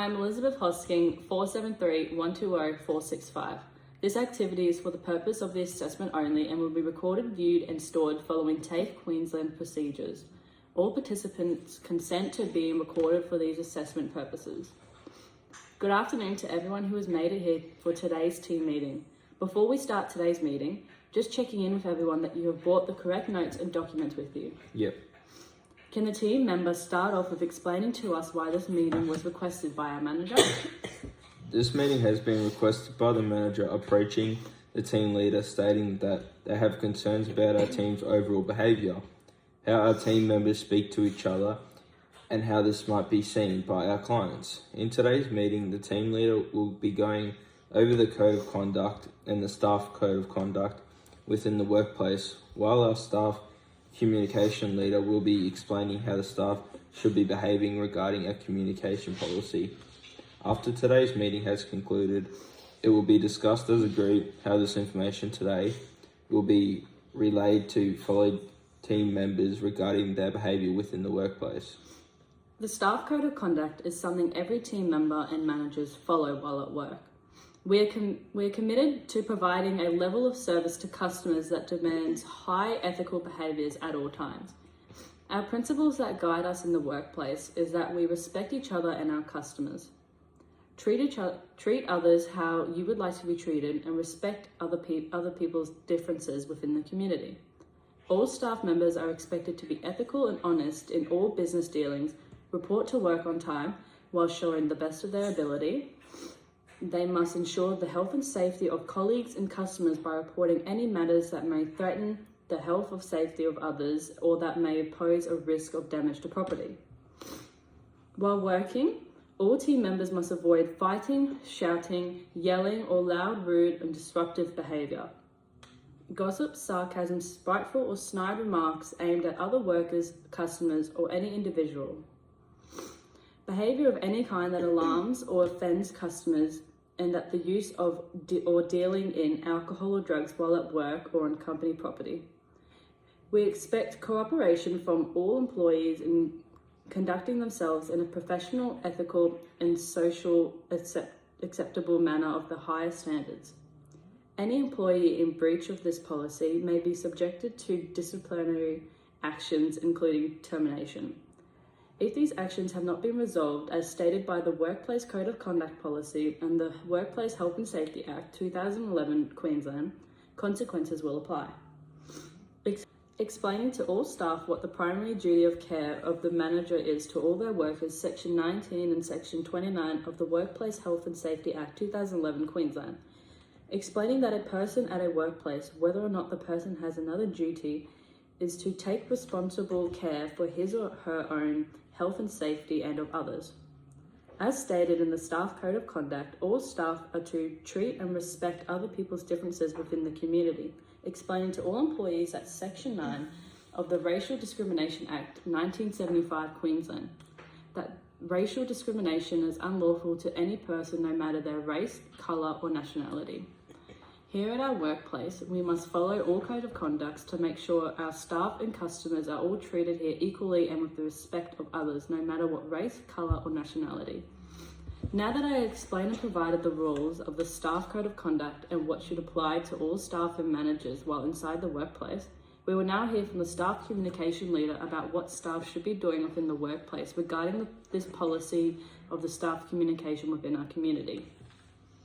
I'm Elizabeth Hosking, 473-120-465. This activity is for the purpose of the assessment only and will be recorded, viewed and stored following TAFE Queensland procedures. All participants consent to being recorded for these assessment purposes. Good afternoon to everyone who has made it here for today's team meeting. Before we start today's meeting, just checking in with everyone that you have brought the correct notes and documents with you. Yep. Can the team member start off with explaining to us why this meeting was requested by our manager? This meeting has been requested by the manager approaching the team leader stating that they have concerns about our team's overall behaviour, how our team members speak to each other, and how this might be seen by our clients. In today's meeting, the team leader will be going over the code of conduct and the staff code of conduct within the workplace, while our staff communication leader will be explaining how the staff should be behaving regarding our communication policy. After today's meeting has concluded, it will be discussed as a group how this information today will be relayed to fellow team members regarding their behaviour within the workplace. The staff code of conduct is something every team member and managers follow while at work. We're committed to providing a level of service to customers that demands high ethical behaviours at all times. Our principles that guide us in the workplace is that we respect each other and our customers. Treat others how you would like to be treated and respect other people's differences within the community. All staff members are expected to be ethical and honest in all business dealings, report to work on time while showing the best of their ability. They must ensure the health and safety of colleagues and customers by reporting any matters that may threaten the health or safety of others or that may pose a risk of damage to property. While working, all team members must avoid fighting, shouting, yelling, or loud, rude, and disruptive behaviour. Gossip, sarcasm, spiteful or snide remarks aimed at other workers, customers, or any individual. Behaviour of any kind that alarms or offends customers, and that the use of or dealing in alcohol or drugs while at work or on company property. We expect cooperation from all employees in conducting themselves in a professional, ethical, and social acceptable manner of the highest standards. Any employee in breach of this policy may be subjected to disciplinary actions, including termination. If these actions have not been resolved as stated by the Workplace Code of Conduct Policy and the Workplace Health and Safety Act 2011 Queensland, consequences will apply. Explaining to all staff what the primary duty of care of the manager is to all their workers, Section 19 and Section 29 of the Workplace Health and Safety Act 2011 Queensland. Explaining that a person at a workplace, whether or not the person has another duty, is to take responsible care for his or her own health and safety and of others. As stated in the Staff Code of Conduct, all staff are to treat and respect other people's differences within the community, explaining to all employees that Section 9 of the Racial Discrimination Act 1975 Queensland, that racial discrimination is unlawful to any person no matter their race, colour or nationality. Here at our workplace, we must follow all code of conducts to make sure our staff and customers are all treated here equally and with the respect of others, no matter what race, colour or nationality. Now that I have explained and provided the rules of the staff code of conduct and what should apply to all staff and managers while inside the workplace, we will now hear from the staff communication leader about what staff should be doing within the workplace regarding this policy of the staff communication within our community.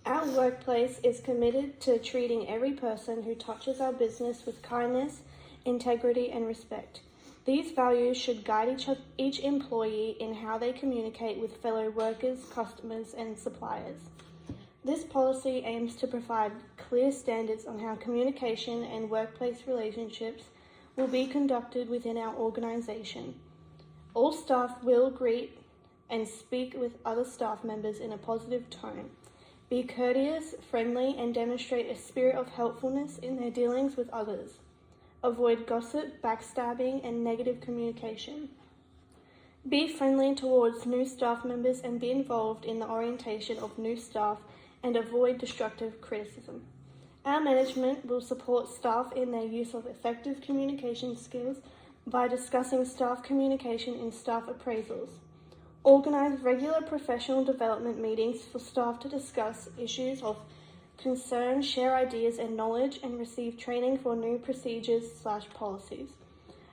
Our workplace is committed to treating every person who touches our business with kindness, integrity and respect. These values should guide each employee in how they communicate with fellow workers, customers and suppliers. This policy aims to provide clear standards on how communication and workplace relationships will be conducted within our organisation. All staff will greet and speak with other staff members in a positive tone. Be courteous, friendly, and demonstrate a spirit of helpfulness in their dealings with others. Avoid gossip, backstabbing, and negative communication. Be friendly towards new staff members and be involved in the orientation of new staff and avoid destructive criticism. Our management will support staff in their use of effective communication skills by discussing staff communication in staff appraisals. Organise regular professional development meetings for staff to discuss issues of concern, share ideas and knowledge, and receive training for new procedures/policies.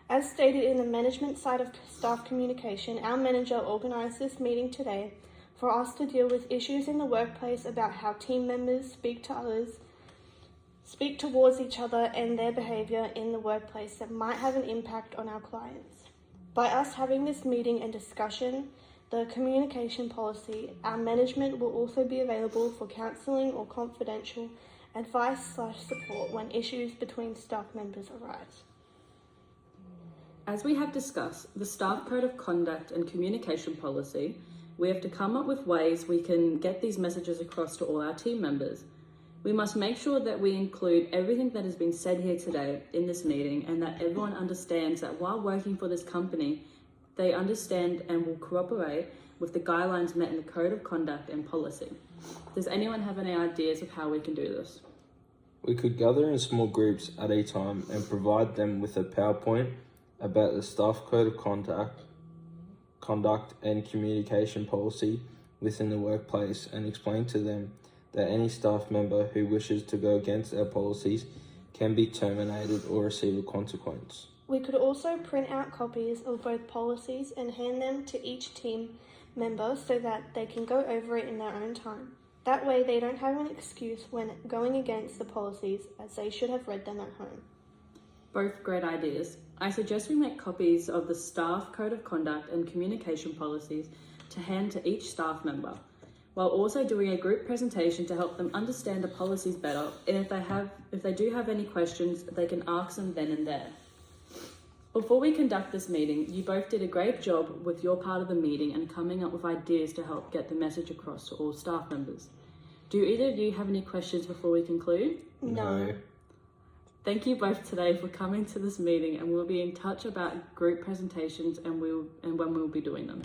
As stated in the management side of staff communication, our manager organised this meeting today for us to deal with issues in the workplace about how team members speak to others, speak towards each other, and their behaviour in the workplace that might have an impact on our clients. By us having this meeting and discussion, the communication policy, our management will also be available for counselling or confidential advice/support when issues between staff members arise. As we have discussed, the staff code of conduct and communication policy, we have to come up with ways we can get these messages across to all our team members. We must make sure that we include everything that has been said here today in this meeting, and that everyone understands that while working for this company, they understand and will cooperate with the guidelines met in the code of conduct and policy. Does anyone have any ideas of how we can do this? We could gather in small groups at a time and provide them with a PowerPoint about the staff code of conduct and communication policy within the workplace, and explain to them that any staff member who wishes to go against our policies can be terminated or receive a consequence. We could also print out copies of both policies and hand them to each team member so that they can go over it in their own time. That way they don't have an excuse when going against the policies, as they should have read them at home. Both great ideas. I suggest we make copies of the staff code of conduct and communication policies to hand to each staff member, while also doing a group presentation to help them understand the policies better, and if they do have any questions, they can ask them then and there. Before we conduct this meeting, you both did a great job with your part of the meeting and coming up with ideas to help get the message across to all staff members. Do either of you have any questions before we conclude? No. Thank you both today for coming to this meeting, and we'll be in touch about group presentations and when we'll be doing them.